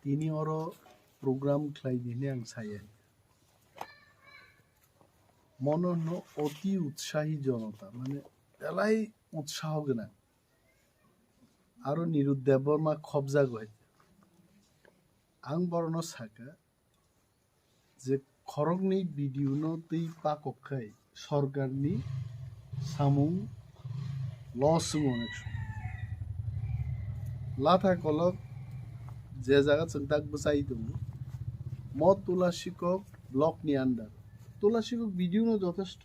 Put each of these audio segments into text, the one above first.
তিনি ওরো প্রোগ্রাম খাই দিনে আং সাইয়ে মনে হল অতি উৎসাহী জনতা মানে এলাই উৎসাহ গোনাं आरो निरु देबबर्मा खबजा गय आं बरनो साका जे खरगनि भिडिअनो तै पाकखाय सरकारनि सामुं लस अनेक लाथा कलक जे जागा चंताक बसाई दं म तुलासिकक ब्लकनि आन्डार तुलासिकक भिडिअनो যথেষ্ট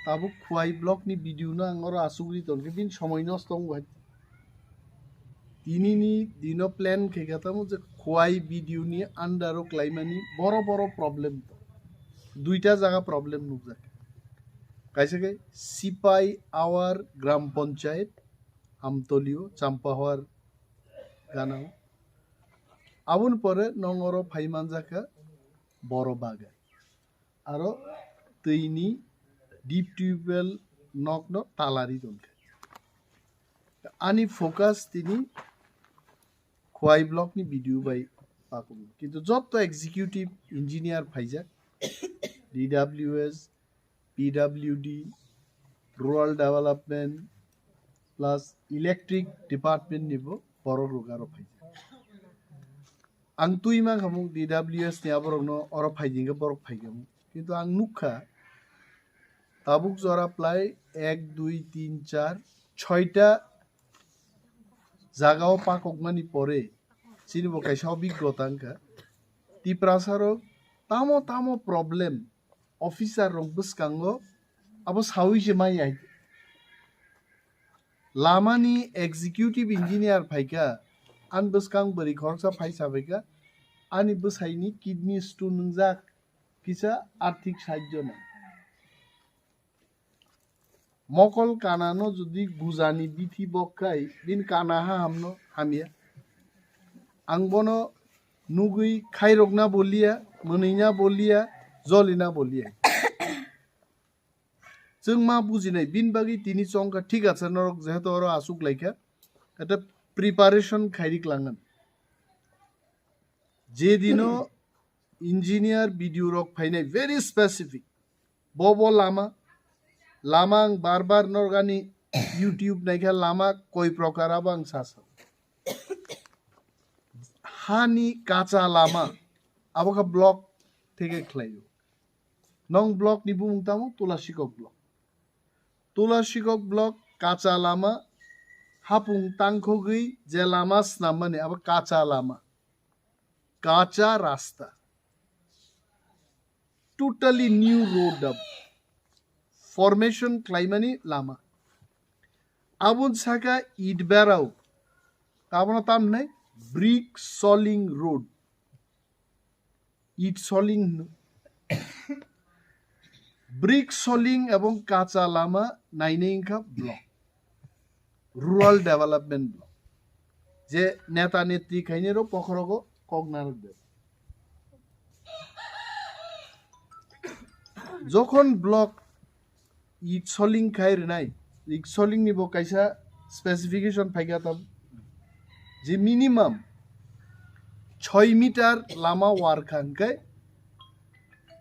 ताबुक खुवाई ब्लकनि भिडिअनो आं और आसुगरि दंके बिन समय नस्त गय तिनिनि दिनो प्लान खेगातामो जे खुवाई भिडिअनि आन्डारो क्लाइमानि बड़ बड़ प्रब्लेम दुईटा जागा प्रब्लेम नुजा काइसेके सिपाई आवार ग्राम पंचायत আমতলিও চাম্পাহার গানাও আবুন পরে নংর ফাইমানজাকা বড় বাগাই আরো তৈনি ডিপ টিউবওয়েল নকনো তালারি দনকে আনি ফোকাস তিনি খোয়াই ব্লকনি ভিডিও বাই পাকুম কিন্তু যত এক্সিকিউটিভ ইঞ্জিনিয়ার ফাইজাক DWS PWD rural development plus electric department निबो बरो रोगारो फाइजा आं तुइमा खामु डीडब्ल्यूएस नि आबरनो अर फाइजिंगा बरो फाइगामु किन्तु आं नुखा ताबुक जरा प्लाय 1 2 3 4 6टा जागाव पाककमानि परे सिनिबो काइसा अभिज्ञतांका तिप्रासारो तामो तामो प्रॉब्लेम ऑफिसर रंग बसकांगो आबो साविसे माइ आइ लामानि एग्जीक्यूटिव इंजीनियर फाइका आन बसकां बरि खरसा फाइसा फाइका आनि बसाइनि किडनी स्टोन नंजाक किसा आर्थिक साहाय्य ना मकल कानानो जुदि गुजानि बिथि बक्काय बिन कानाहा हामनो हामिया आंबनो नुगै खाइरगना बलिया मोनैना बलिया जलिना बलिया जों मा बुजिनाय बिन बागै तिनि चंका ठीक আছে नरक जेहेतु और आसुक लाइका এটা प्रिपारेशन खाइरिक लांगन जे दिनो इंजीनियर भिडिअ रक फाइनाय वेरी स्पेसिफिक बबो लामा लामा बार बार नरगानि यूट्यूब नाइका लामा कोई प्रकारा बां सासा हानि काचा लामा आबका ब्लक থেকে ख्लायो नং ब्लक नि बुंतामो तुलासिकक ब्लक तुलासिकक ब्लक काचा लामा हापुंग तांखोगै जे लामा स्नामने अब काचा लामा काचा रास्ता टोटली न्यू रोड अब फॉर्मेशन क्लाइमानी लामा आबुन साका इट बेराव ताबना ताम नै ब्रिक सॉलिंग रोड इट सॉलिंग ब्रिक सॉलिंग एवं काचा लामा नाइनेंका ब्लक रूरल डेवलपमेंट ब्लक जे नेता नेत्री खाइनेरो पखरगो कगनार दे যখন ব্লক ইট সলিং খাইর নাই ইট সলিং নিবো কাইসা স্পেসিফিকেশন ফাইগাতাম যে মিনিমাম 6 মিটার লামা ওয়ারখানকাय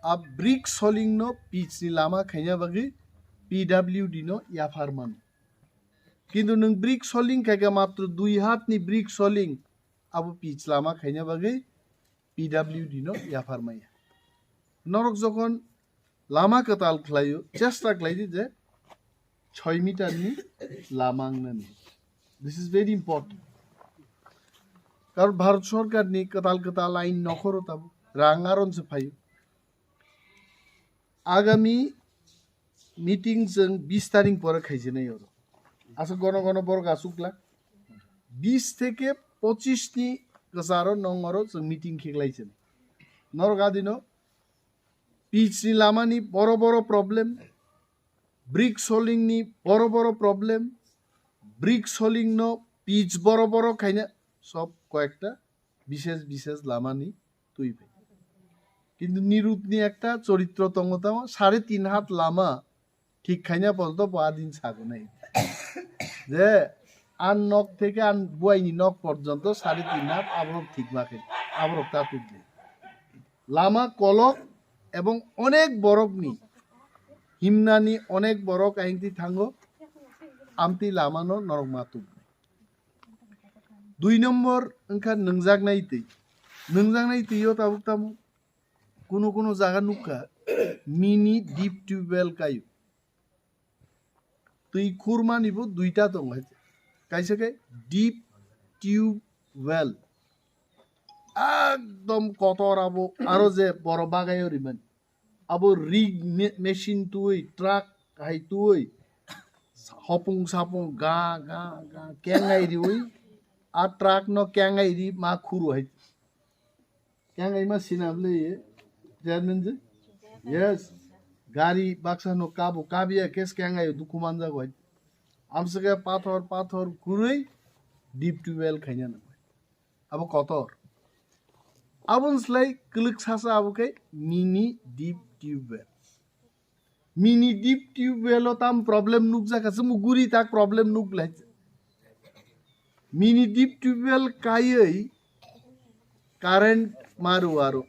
अब ब्रिक सलिंग नो पिच नि लामा खाइना बागै पीडब्ल्यूडी नो याफारमान किन्तु नों ब्रिक सलिंग खाइगा मात्र 2 हात नि ब्रिक सलिंग अब पिच लामा खाइना बागै पीडब्ल्यूडी नो याफारमाया नरक जखन लामा कताल खलायो चेष्टा खलाइदि जे 6 मिटार नि लामांगनानि दिस इज वेरी इम्पोर्टेंट कारण भारत सरकार नि कताल कताल आइन नखरो ताब रांगारन से फायो आगामी मीटिंग जों 20 तारिख पर खाइजेनाय हरो आसो गन गन बरग आसुकला 20 থেকে 25 नि गसारो नंगरो जों मीटिंग खेगलाइजेन नरगा दिनो पिच नि लामानि बड़ बड़ प्रॉब्लेम ब्रिक सलिंग नि बड़ बड़ problem brick soling no pitch बड़ बड़ खाइना सब कयेकटा विशेष विशेष लामानि तुइबाय কিন্তু নিরুতনি একটা চরিত্রতঙ্গতাম 3.5 হাত লামা ঠিক খাইনা পর্যন্ত বাদিন ছাগো নাই যে আন নখ থেকে আন বুয়াইনি নখ পর্যন্ত 3.5 হাত আবরক ঠিক মাখে আবরক তা তুলবে লামা কলক এবং অনেক বরক নি হিমনানি অনেক বরক আইনতি থাঙ্গো আমতি লামানো নরক মাতু 2 নম্বর ওখান নংজাগনাই তৈও তাবুক তামু কোনো জায়গা নুকা মিনি ডিপ টিউবওয়েল কায়ু তুই খুরমা নিব 2টা দং কাইছে কে ডিপ টিউবওয়েল একদম কতর আবো আরো যে বড় বাগায় রিমান আবো রিগ মেশিন তুই ট্রাক হাই তুই হপং সাপং গা গা গা কেঙ্গাই রি ওই আর ট্রাক ন কেঙ্গাই রি মা খুরু হাই কেঙ্গাই মা সিনাবলে জানেন যে यस गाड़ी बाक्सा नो काबो काबिया केस केंगाय दुकुमानजा गय आमसगे पाथर गुरै डिप टिउबवेल खायना न अब कतर आबुनस्लाय क्लिक सासा आबुकै मिनी डिप टिउबवेल ताम प्रॉब्लम नुक जाका सम गुरी ताक प्रॉब्लम नुक लाय मिनी डिप टिउबवेल कायै कारेंट मारु आरो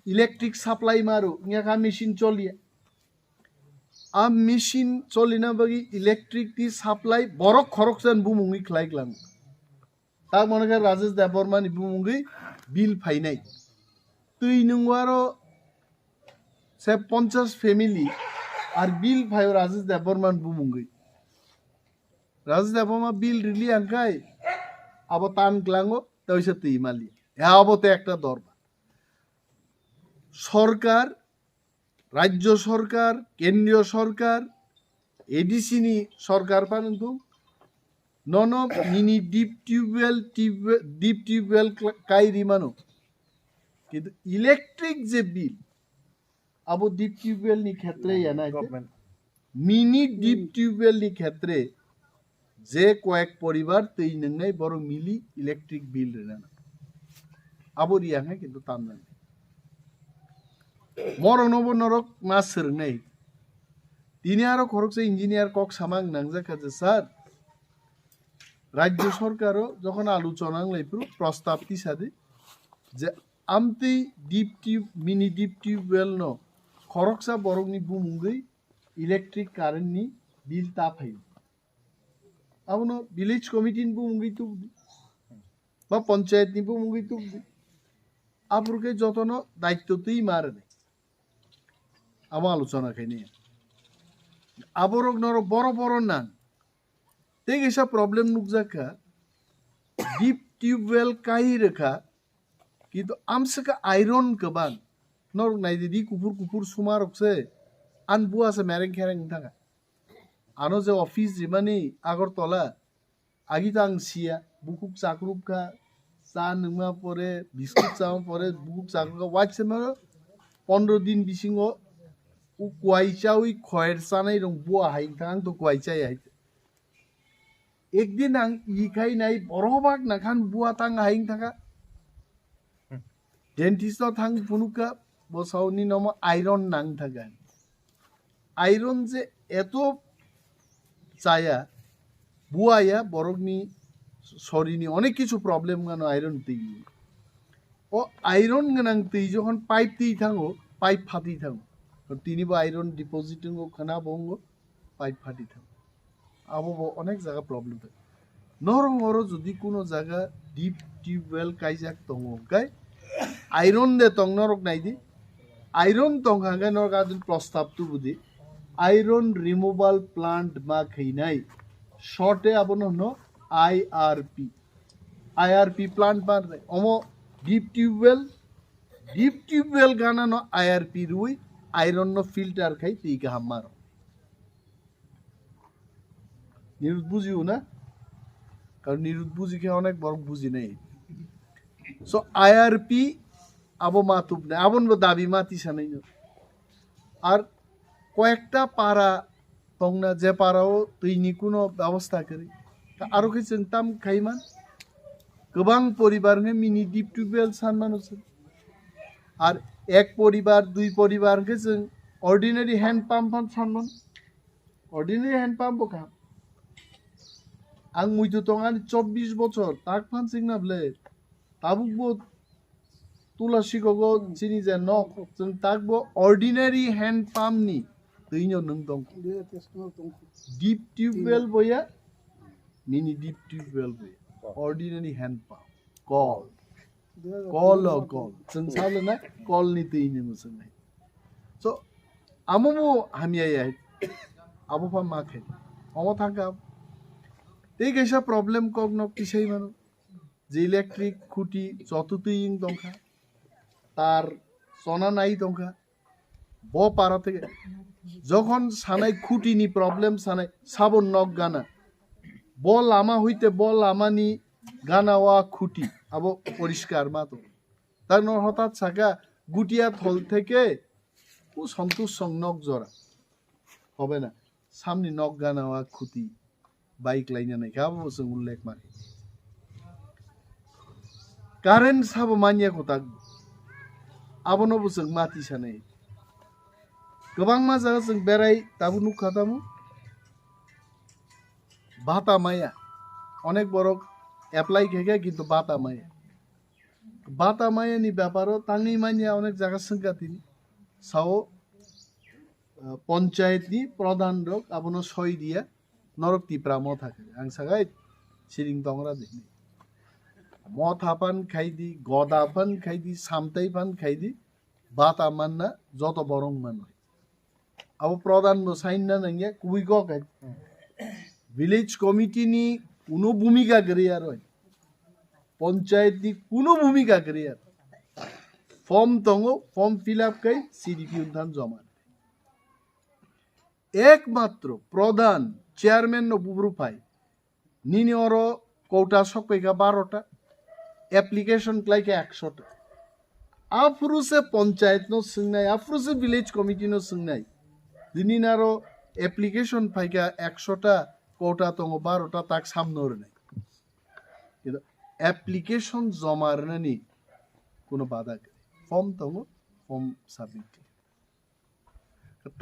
इलेक्ट्रिक सप्लाई मारो यहाँ मेशिन चलिए अब मेशिन चलिना बगी इलेक्ट्रिक ती सप्लाई बरक खरकसन बुमुंगी खलाइकलांग ताक मनके राजेश देबबर्मा नि बुमुंगी बिल फाइनाय तुई नंगवारो से 50 फैमिली और बिल फायो राजेश देबबर्मा बुमुंगी राजेश देबबर्मा बिल रिली आंकाय अब तान क्लांगो तइसे तुई माली या अब ते एकटा दरबा সরকার রাজ্য সরকার কেন্দ্রীয় সরকার এডিসিনি সরকার পানন্তু নন মিনি ডিপ টিউবওয়েল কাইরি মানো কিন্তু ইলেকট্রিক যে বিল আবো ডিপ টিউবওয়েল নি ক্ষেত্রে জানা মিনি ডিপ টিউবওয়েল নি ক্ষেত্রে যে কয়েক পরিবার তৈ নংনাই বড় মিলি ইলেকট্রিক বিল রেনা আবো রিয়াঙে কিন্তু তাম জানা মরনবো নরক মাস নাই তিনি আরো খরচে ইঞ্জিনিয়ার কক সামাং নাংজাকা যে স্যার রাজ্য সরকারও যখন আলোচনা লাইপ্রু প্রস্তাব তিসাদে যে আমতি মিনি ডিপ টিউবওয়েল ন খরকসা বরংনি বুমুঙ্গই ইলেকট্রিক কারেন্ট নি বিল তাপ হাই আবনো ভিলেজ কমিটিন বুমুঙ্গই তুক বা পঞ্চায়েত নি বুমুঙ্গই তুক আপুরকে যতন দায়িত্বতেই মারে নাই আমার আলোচনা খাইনি আবরক নর বড় নাং তেগ এসা প্রবলেম নুক জাকা ডিপ টিউবওয়েল কাই রেখা কিন্তু আমসকা আয়রন কবাং নরক নাই দিদি কুপুর সুমারকসে আন বুয়াছে মেরেং খেরেং থাকা আনো যে অফিস জিমানি আগরতলা আগিতো আং সিয়া বুকুক চাকরুকা চা নংমা পরে বিস্কুট চাও পরে বুকুক চাকরুকা ওয়াইছে মারো 15 दिन बिसिङो उ क्वाइचा उइ खयर सानै रं बुआ हाइं थां तो क्वाइचा याइ एक दिन आं इखाइ नाइ बरबाक नाखान बुआ तां हाइं थाका डेन्टिस्ट थां फुनुका बसाउनि नम आयरन नां थाका आयरन जे एतो चाया बुआया बरकनि शरीरनि अनेक किछु प्रब्लेम गानो आयरन तै ও আয়রন গনাং তৈ যখন পাইপ তৈ থাঙ্গো পাইপ ফাটি থাঙ্গো তিনিবো আয়রন ডিপোজিটিং খানা বঙ্গ পাইপ ফাটি থাঙ্গো আবো অনেক জায়গা প্রবলেম থাকে নরম হরো যদি কোনো জায়গা ডিপ টিউবওয়েল কাইজাক তঙ্গো গাই আয়রন দে তং নরক নাই দি আয়রন তংহাঙ্গা নরক আদিন প্রস্তাব তু বুদি আয়রন রিমুভাল প্লান্ট মা খাইনাই শর্টে আবো ন আইআরপি প্লান্ট বার অমো ডিপ টিউবওয়েল গানা ন আইআরপি রুই আয়রন ন ফিল্টার খাই তুই গাহাম মার নিরুদ বুঝিও না কারণ নিরুদ বুঝি খেয়ে অনেক বড় বুঝি নেই সো আইআরপি আবো মাতুব না আবন দাবি মাতি সানাই আর কয়েকটা পাড়া তংনা যে পাড়াও তৈনি কোনো ব্যবস্থা করি আরো কি চিন্তাম খাইমান गोबां परिवार में मिनी डिप टिउबवेल सानमान और एक परिवार दुई परिवार के जों अर्डिनारि हैंड पाम्प सानमान अर्डिनारि हैंड पाम्प का ang muito tongan 24 বছর tak pan singna ble tabuk bo tula sikogo chini je nok jeng tak bo ordinary hand pump ni teinyo nung dong deep tube well boya mini deep tube well boya ordinary hand pump call jeng sale na call ni teinyo musang nai so amomo hamia ya abo pa ma khe omo thaka এই গেছা problem cock knock কিসাই মানু যে electric খুঁটি যততেই দংখা তার সনা নাই দংখা ব পারা থেকে যখন সানাই খুঁটিনি প্রবলেম সানাই সাবন নক গানা ব লামা হইতে ব লামানি গানাওয়া খুঁটি আবো পরিষ্কার মাতো তার হঠাৎ সাকা গুটিয়া থল থেকে ও সন্তোষ সং নক জরা হবে না সামনে নক গানাওয়া খুঁটি बाइक लाइन नहीं क्या वो संग उल्लेख मारे कारण सब मान्य को तक अब नो बुसंग माती सने गोबां मा जागा जों बेराय दाबो नुखादामु बाता माया अनेक बरक एप्लाई खेगे किन्तु बाता माया नि व्यापारो तांगि मान्या अनेक जागा संगातिनि साओ पंचायत नि प्रधान रक आबनो सय दिया नरक तिप्रा म थाके आं सागाय सिरिं दंगरा देखि म थापान खाइदि गदाफान खाइदि सामताइफान खाइदि बाता मानना जत बरं मान अब प्रधान बो साइन ना नंगे कुइ ग खाइ विलेज कमिटी नि कुनो भूमिका गरिया रय पंचायत नि कुनो भूमिका गरिया फर्म दंगो फर्म फिल अप कै सीडीपी उन्थान जमा एकमात्र प्रधान चेयरमैन नो बुब्रु पाई निनी ओरो कोटा सकैका 12टा एप्लीकेशन क्लाइके 100टा आफुरु से पंचायत नो संगनाय आफुरु से विलेज कमिटी नो संगनाय दिनी नारो एप्लीकेशन पाइका 100टा कोटा तंगो 12टा ताक सामनोर नै किन्तु एप्लीकेशन जमा रननि कोनो बाधा फर्म तंगो फर्म सबमिट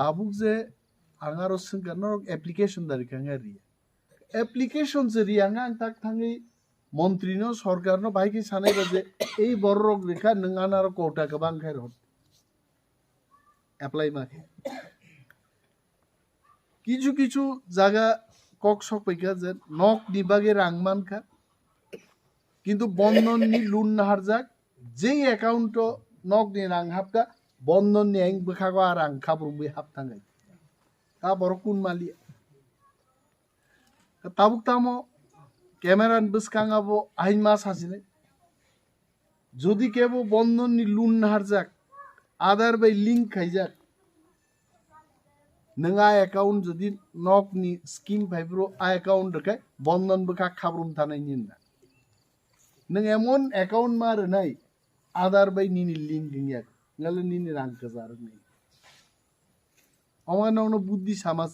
ताबुक जे आंगारो संगनो एप्लीकेशन दारि खांगा रिया एप्लीकेशन जे रिया आं ताक थांगै मंत्री नो सरकार नो बाइके सानै बजे এই বড়রক রেখা नों आनार कोटा गोबां खाय रन एप्लाई माखे किछु किछु जागा কক सकैका जे नक निबागे रांगमानखा किन्तु बन्धन नि लुन नाहारजाक जे एकाउन्ट नक नि रां हाबका बन्धन नि आं बखागो रां खाब्रुबे हाबथांगाय का बरकुन मालिया ताबुक तामो कैमरान बसकांगाबो आइन मा सासिने যদি কেবো বন্ধন নি লুন নাহারজাক আধার বাই লিংক খাইজাক नोंगा एकाउंट যদি नक नि स्कीम फाइब्रो आ एकाउंट रखाय बन्धन बखा खाब्रुम थानाय निना नों एमन एकाउंट मार नाय आधार बाय निनि लिंक गैया नाले निनि रां गजार नै अमानावनो बुद्धि समाज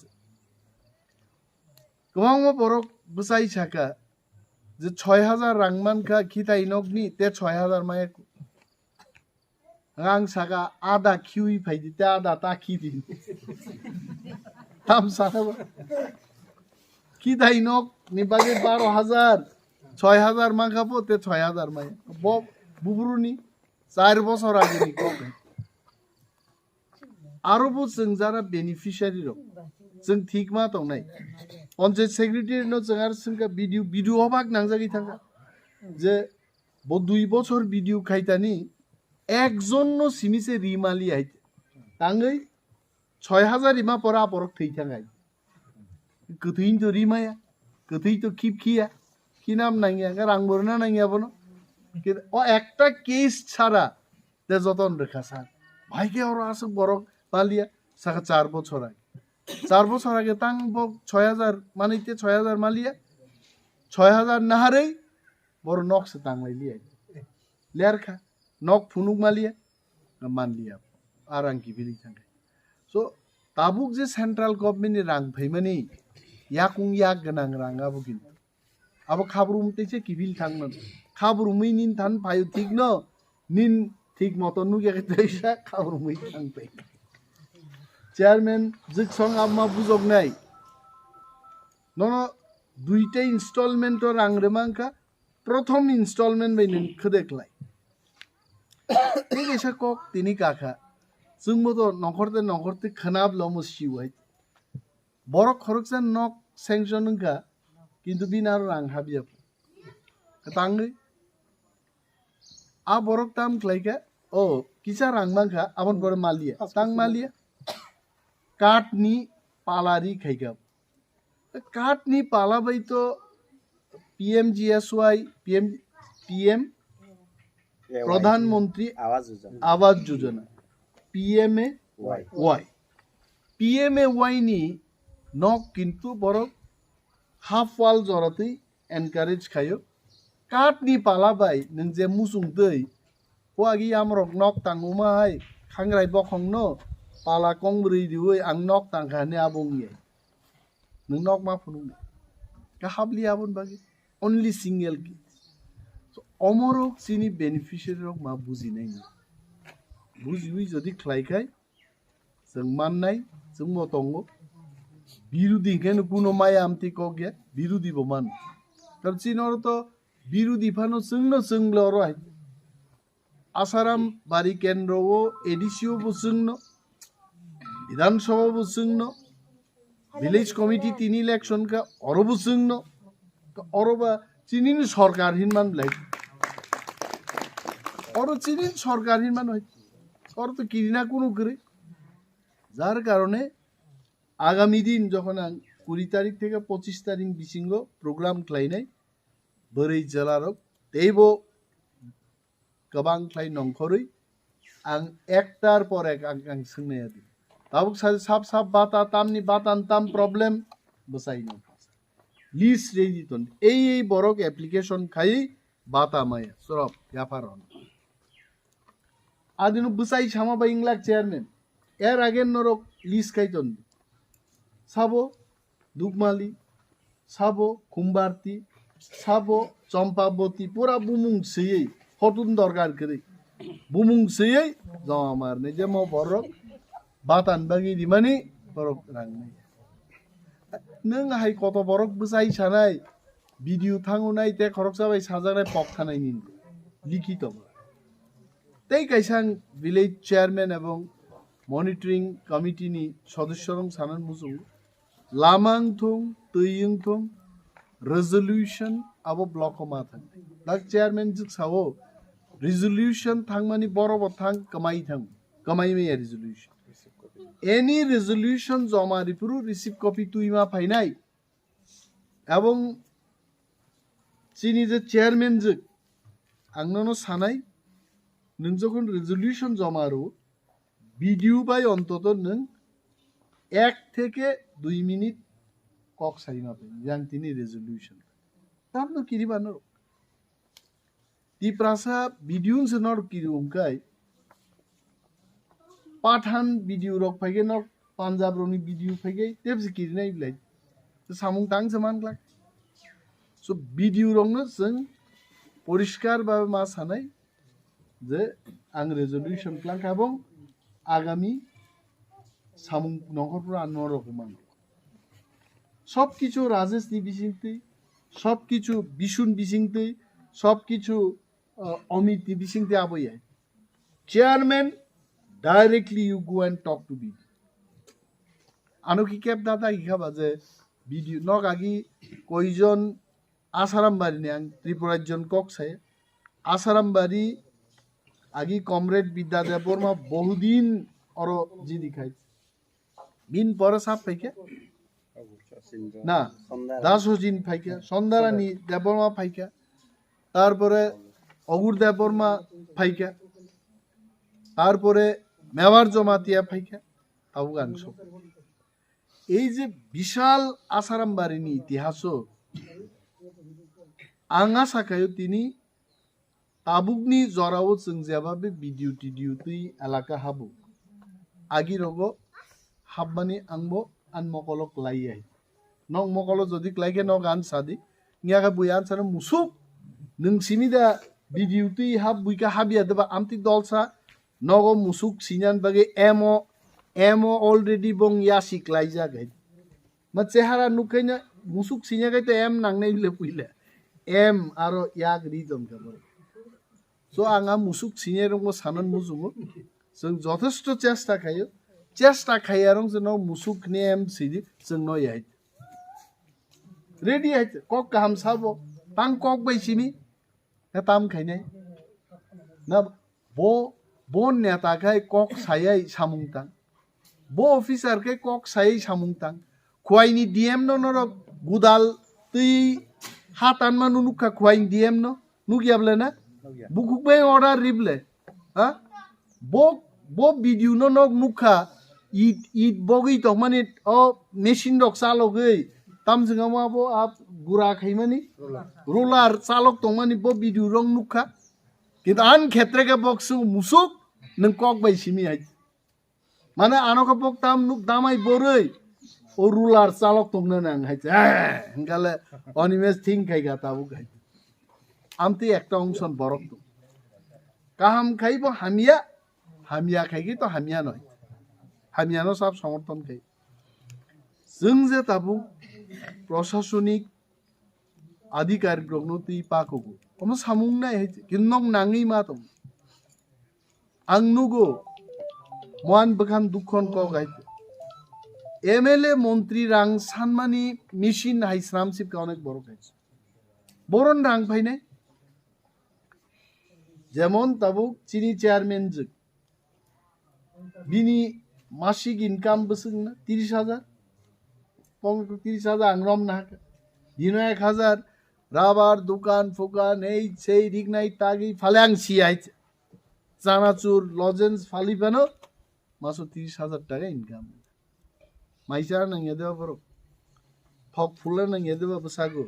गोबां बरक बसाइ साका जे 6000 रां मानखा खिथाइ नकनि ते 6000 माय रां सागा आदा खिउइ फाइदि ते आदा ताखि दि ताम सागा खिथाइ नक निबागे 12000 6000 माखाबो ते 6000 माय बुबुरुनि 4 বছর आगे नि কক आरोबो जों जारा बेनिफिशियारि रक जों ठीक मा दंनाय पंचायत सेक्रेटारि नो जों आरो जोंका भिडिअ हबाक नांजागि थांगा जे 2 বছর भिडिअ खाइतानि एकजन नो सिमिसे रिमालि आइ तांगै 6000 इमा परा परक थै थांगाय गथैन तो रिमाया गथै तो खिपखिया कि नाम नांगिया रां बरना नांगिया बनो ओ एकटा केस छाड़ा ते जतन रेखा सा भाइके और आसो बरक मालिया साका 4 বছর आगे 4 বছর आगे तांग बक 6000 मानिते 6000 मालिया 6000 नाहारै बर नक से तांगलाय लिया लेरखा नक फुनुक मालिया मानलिया आरांखि बिलि थांगे सो ताबुक जे सेंट्रल गवर्नमेंट नि रां फैमानि याकुं याक गोनां रांगाबो किन्तु अब खाब्रुम तेसे किबिल थांनो खाब्रुमै निन थान फायो ठीक न निन ठीक मतन नुगे तैसा खाब्रुमै थांबाय चेयरमैन जिक्सं आमा बुजगनाय ननो দুইটা ইনস্টলমেন্টর রাংরেমাংকা প্রথম ইনস্টলমেন্ট বাই নोंखौ দেখলাই এসা কক তিনি কাকা जोंबोथ' न'खरते खोनाब्ला मुसिबाय बर' खरकसा नक सेंसन नोंखा किन्तु बिनार रां हाबियाब तांगै आ बरक ताम क्लाइका ओ किसा रां मांखा आबन बर मालिया तां मालिया काटनी पालारी खाइका काटनी पाला बाय तो पीएमजीएसवाई पीएम प्रधानमंत्री Awas Yojana PMAY ni nok kintu borok half wall joratei encourage khayo kat ni palabai nung je musung dei hoagi amrok nok tanguma hai khangrai bokhong no pala kongrei dioi ang nok tangkhane abong ye nung nok ma phunung ka habli abon bagi only single kid so omorok sini beneficiary rok ma buji nai बुजिवी जदि ख्लाइखाय जों माननाय जों मतंगो बिरुदी केन कुनो माया आमति कगे बिरुदी बमान तर चिनर तो बिरुदी फानो जोंनो जोंलो रय आसाराम बारी केन्द्रओ एडिसिओ बो जोंनो विधानसभा बो जोंनो विलेज कमिटी 3 इलेक्शन का अरबो जोंनो अरबा चिनिन सरकार हिनमान लाइक अर चिनिन सरकार हिनमान হয় और तो किरिना कोनो करे जार कारणे आगामी दिन जखन आं 20 तारिख থেকে 25 तारिख बिसिंगो प्रोग्राम ख्लायनाय बोरै जलारक देबो गोबां ख्लाय नंखरै आं एकटार पर एक आं सोंनाया दि दाबुक साब साब बाता तामनि बातान ताम प्रॉब्लेम बसाइनो लिस्ट रेडी तन এই বড়ক অ্যাপ্লিকেশন খাই बाता माया सरब याफारन आदिनो बुसाई छामा बा इंग्लाक चेयरमैन एर आगे नरक लिस्ट खाइतन साबो दुगमाली साबो खुम्बारती साबो चंपाबती पूरा बुमुंग सेयै हटुन दरकार करे बुमुंग सेयै जमा मारने जे म बरक बातान बागि दिमानि बरक रांनाय नों हाय कत बरक बुसाई छानाय भिडिअ थांगुनाय ते खरक जाबाय साजानाय पक थानायनि लिखित তাই কাইসাং ভিলেজ চেয়ারম্যান এবং মনিটরিং কমিটিনি সদস্যরং সানান মুসুং লামাং থং তৈয়ং থং রেজলিউশন আবো ব্লক मा थां दा চেয়ারম্যান जुग सावो রেজলিউশন थांमानि बरब थां कमाई मे রেজলিউশन एनी রেজলিউশন জমা রিপুরু রিসিভ কপি তুইমা ফাইনাই এবং চিনি যে চেয়ারম্যান जुग आंननो सानाय नों যখন রেজলিউশন জমারো ভিডিও বাই অন্তত নों 1 থেকে 2 মিনিট কক সাইনা পাই যাং তিনি রেজলিউশন তামনো কিরিবানো তি প্রাসা ভিডিও সনর কিরুমকাই পাঠান ভিডিও রক ফাইগে ন পাঞ্জাব রনি ভিডিও ফাইগে তেবসি কিরিনাই বিলাই সামুং তাং সমানলা সো ভিডিও রংनो जों পরিষ্কার ভাবে মা সানাই যে आं রেজলিউশন প্ল্যান এবং আগামী সামুং নগরপুর আনোয়ার রহমান সবকিছু রাজেশনি বিসিংতে সবকিছু বিশুন বিসিংতে সবকিছু অমিত বিসিংতে আবইয়া chairman directly you go and talk to B আনকি ক্যাব দাদা ইখাবা যে ভিডিও নগাগি কয়জন আসারামবাড়ি নে আং ত্রিপুরাজন কক্সায় আসারামবাড়ি आगी कॉमरेड विद्या देबरमा बहुदिन और जी दिखाई बिन पर साप फाइके ना 10 दिन फाइके सन्दारानी देबरमा फाइके तारपरे अगुर देबरमा फाइके तारपरे मेवार जमातिया फाइके ताबु गांसो এই যে বিশাল আসারামবাড়িনি ইতিহাসও आंगा साखायो तिनी ताबुकनि जराव जों जेबाबे भिडिअ टिडिअ तै एलाका हाबु आगि रगो हाबमानि आंबो आन मकलक लाइयै नंग मकल जदि लाइके न गान सादि नियागा बुयान सानो मुसुक नोंसिनि दा भिडिअ तै हाब बुइका हाबिया दबा आमति दलसा नगो मुसुक सिनान बागे एमो अलरेडी बं यासिक लाइजा गै मा चेहारा नुखैना musuk sinya kai te em nang nei le puile em aro yak reason ka bor so anga musuk sinya rong sanan mujugo जों যথেষ্ট চেষ্টা খাयो চেষ্টা খাইয়াरं जोंनाव musuk ni em sidi जोंनाव याय रेडी है कक गाहाम साबो तां कक बैसिनि ताम खायनाय ना बो नेता खाय कक सायै सामुंतां बो ऑफिसर के कक सायै सामुंतां खुवाइनि डीएम नो नर गुदाल तै हातान मानु नुखा खुवाइनि डीएम नो नुगियाबले ना बुकुबे ऑर्डर रिबले हा बो वीडियो नो नक नुखा ईद बगी तो माने ओ मेशिन दक चालगै ताम जोंगा माबो आप गुरा खायमानि रोलार चालक तो माने बो वीडियो रंग नुखा किंतु आन क्षेत्र के बक्स मुसुक नों कक बायसिनि हाय माने आनका बक ताम नुक दामाय बोरै ओ रोलार चालक तंनो नां हाय हंगाले अनिमेश थिंग खायगा ताबु गाय आमते एकटा अंशन बरक तो काहाम खाइबो हामिया खायगि तो हामिया नय हामियानो सब समर्थन खाय जों जे ताबु प्रशासनिक आधिकारिक रंनो ती पाकोगो हम सामुं नाय किन्नक नाङै मा दं आं नुगो मान बखान दुखन क गाय एमएलए मन्त्री रां सानमानि मेशिन हाइस्रामसिप का अनेक बড় गाय बरन रां फायनाय যেমন তাবু চিনি চেয়ারম্যান जों बिनि मासिक इनकाम बोसोंना 30,000 30,000 आं रमना दिनो 1,000 राबार दुकान फुकान এই সেই রিগনাই তাগি ফালাং সিয়াই চানাচুর লজেন্স ফালিবানো মাসো 30,000 টাকা ইনকাম মাইসা নাং এদেবা বড় ফক ফুলে নাং এদেবা বসাগো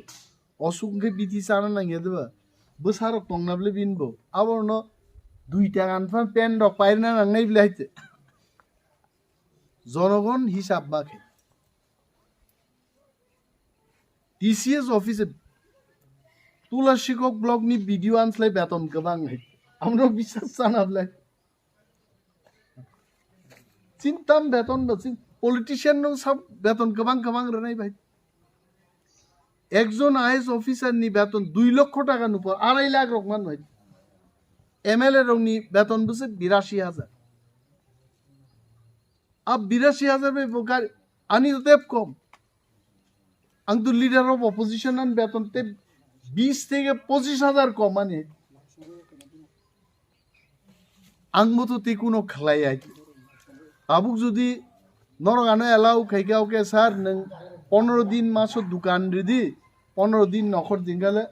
অসুখে বিধি চানা নাং এদেবা বসারক তংনাবলে বিনবো আবরনো 2 টাকা আনফান পেন রক পাইনা নাংনাই বিলাইতে জনগণ হিসাব মাখে টিসিএস অফিসে তুলা শিক্ষক ব্লগ নি ভিডিও আনসলাই বেতন গোबां है আমরা বিশ্বাস জানাবলে চিন্তাম বেতন বসিন পলিটিশিয়ান নো সব বেতন গোबां রনাই ভাই একজন আইএস অফিসার নি বেতন 2 লক্ষ টাকা নুপর 2.5 লাখ রকমান ভাই এমএলএ রংনি বেতন বসে 82,000 अब 82,000 में बोकार आनी तो तेब कम आं तो लीडर ऑफ ऑपोजिशन आन बेतन ते 20 থেকে 25,000 कम आने आं मतो ते कुनो खलाई आइ आबुक जुदी नरगानो एलाउ खाइगाव के सार नों 15 दिन मासो दुकान रिदि 15 दिन नखर दिंगाले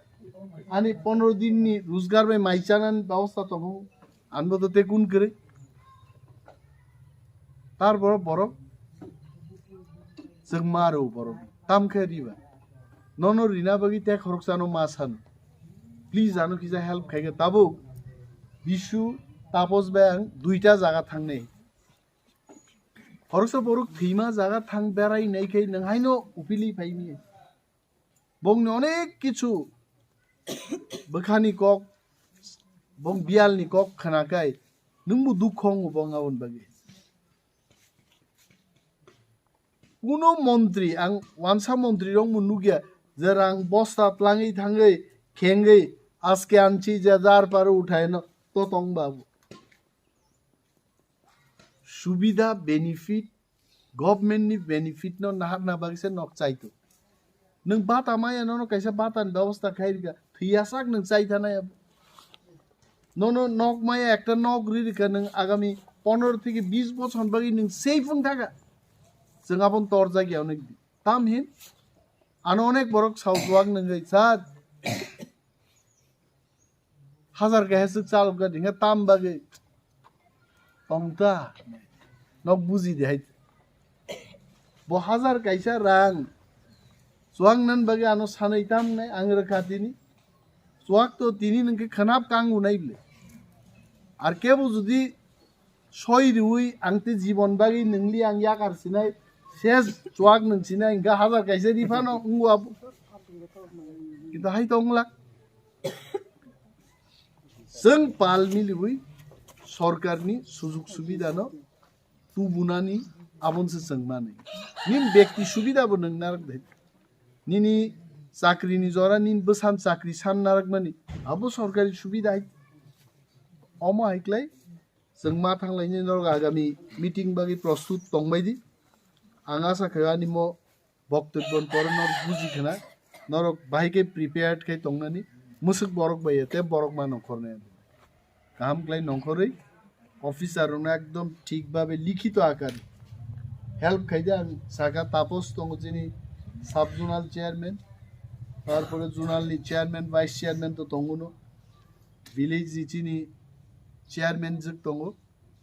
आनी 15 दिन नि रोजगार में माइचानान व्यवस्था तो आनबो तो ते कुन करे तार बरो बरो जों मारो बरो ताम खेरिबा ननो रिना बगी ते खरकसानो मासान प्लीज आनो किजा हेल्प खाइगे ताबो बिशु तापस बें दुइटा जागा थांनै खरकसा बरो थैमा जागा थां बेराय नायखै नोंहायनो उपिलि फाइनि बंनि अनेक किछु बखानि कक बं बियालनि कक खनाकाय नोंबो दुखं बंगावन बगी कुनो मंत्री आं वानसा मंत्री रंग मुनुगिया जरां बस्ता प्लाङै थाङै खेंगै आजके आनची जार पारो उठाय न तो तंग बाबू सुविधा बेनिफिट गवर्नमेंट नि बेनिफिट न नाहार ना बागिसे नक चाइतो नों बाता माया न कैसा बातान व्यवस्था खाइरगा थैयासाक नों चाइथानाय नो नक माया एकटा नक रिरिका नों आगामी 15 থেকে 20 বছর बागि नों सेफुं थागा जों आपन तोर जायगायावनो ताम हिन आनो अनेक बरक साववाग नंगै सार हजार गाहेसो चालगा दिंगा ताम बागै तंता नक बुजि देहाय बो हजार गाइसा रां सुवां नन बागै आनो सानै ताम नै आं रखातिनि सुवाक तो तिनि नंके खनाब कांगु नाइबले आर केबो जुदि सय रुई आंते जीवन बागै नंगलि आं याकारसिनाय शेष चुआक नोंसिना इंगा हजार गाइसे दिफानो उंगु आबु किंतु हाय तंगला जों पाल मिलिबुई सरकारनि सुजुग सुबिदानो तुबुनानि आबनसे जोंमानै निन व्यक्ति सुबिदाबो नोंनार दे निनी चाकरिनि जरा निन बोसान चाकरि सान नारकमानि आबो सरकारि सुबिदा अमा हाइक्लाय जों मा थांलायनि नरक आगामी मिटिं बागै प्रस्तुत दंबायदि आं आसा खालामो आनिमो बक्तव्य परनर बुजिखना नरक बाहायके प्रिपेयार्ड खाय दंनानि मुसुक बरक बायो ते बरक मा नखरने गाहाम क्लाय नखरै अफिसार एकदम ठीक भावे लिखित आकार हेल्प खायदे आं साका तापस दङ जिनि साब जोनाल चेयारमैन तारपरे जोनालनि चेयारमैन वाइस चेयारमैन तो दङनो ভিলেজ जिनि चेयारमैन जक दङ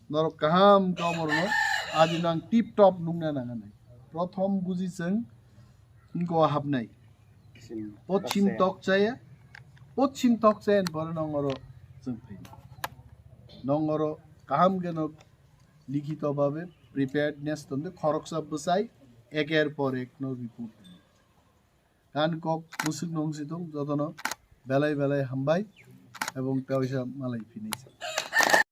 नरक गाहाम गामरनो आदिनो आं टिप टप नुंना नाङानाय प्रथम बुजिजों इनको हाबनाय पश्चिम तकचाया पर नंगरो जों फैनो नंगरो गाहाम गेनो लिखित भावे प्रिपेयार्डनेस तंदे खरकसा बसाय एकेर पर एक नो रिपोर्ट गान कक मुसुक नंसि दं जतनो बेलाय बेलाय हामबाय এবং পয়সা মালাই ফিনিছে